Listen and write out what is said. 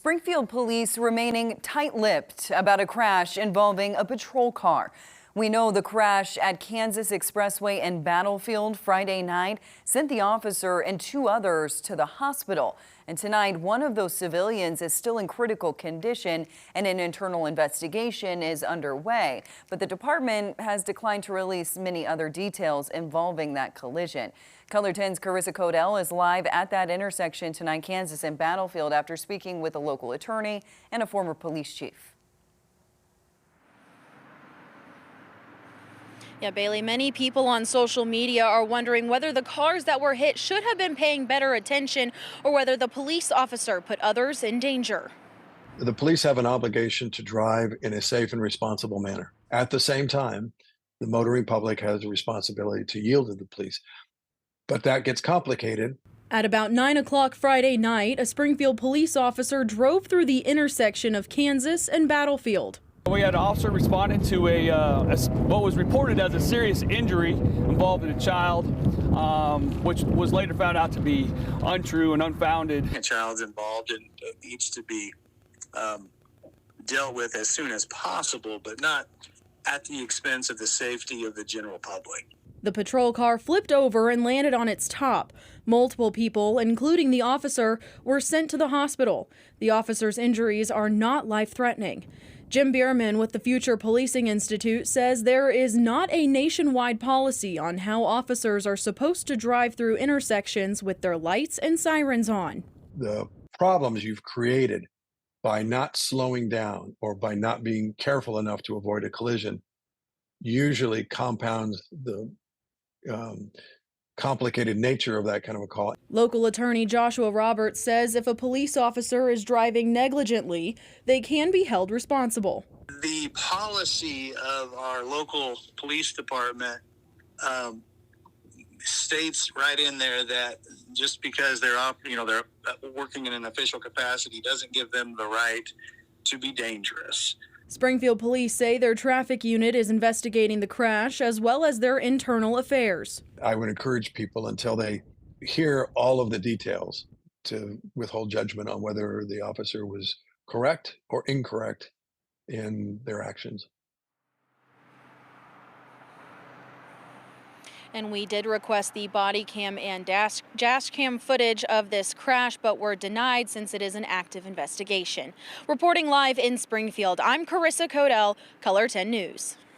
Springfield police remaining tight-lipped about a crash involving a patrol car. We know the crash at Kansas Expressway and Battlefield Friday night sent the officer and two others to the hospital. And tonight, one of those civilians is still in critical condition and an internal investigation is underway. But the department has declined to release many other details involving that collision. KOLR 10's Carissa Codell is live at that intersection tonight, Kansas and Battlefield, after speaking with a local attorney and a former police chief. Yeah, Bailey, many people on social media are wondering whether the cars that were hit should have been paying better attention or whether the police officer put others in danger. The police have an obligation to drive in a safe and responsible manner. At the same time, the motoring public has a responsibility to yield to the police. But that gets complicated. At about 9 o'clock Friday night, a Springfield police officer drove through the intersection of Kansas and Battlefield. We had an officer responding to what was reported as a serious injury involving a child, which was later found out to be untrue and unfounded. A child's involved and needs to be dealt with as soon as possible, but not at the expense of the safety of the general public. The patrol car flipped over and landed on its top. Multiple people, including the officer, were sent to the hospital. The officer's injuries are not life-threatening. Jim Bierman with the Future Policing Institute says there is not a nationwide policy on how officers are supposed to drive through intersections with their lights and sirens on. The problems you've created by not slowing down or by not being careful enough to avoid a collision usually compounds the complicated nature of that kind of a call. Local attorney Joshua Roberts says if a police officer is driving negligently, they can be held responsible. The policy of our local police department states right in there that just because they're working in an official capacity doesn't give them the right to be dangerous. Springfield police say their traffic unit is investigating the crash as well as their internal affairs. I would encourage people until they hear all of the details to withhold judgment on whether the officer was correct or incorrect in their actions. And we did request the body cam and dash cam footage of this crash, but were denied since it is an active investigation. Reporting live in Springfield, I'm Carissa Codell, KOLR 10 News.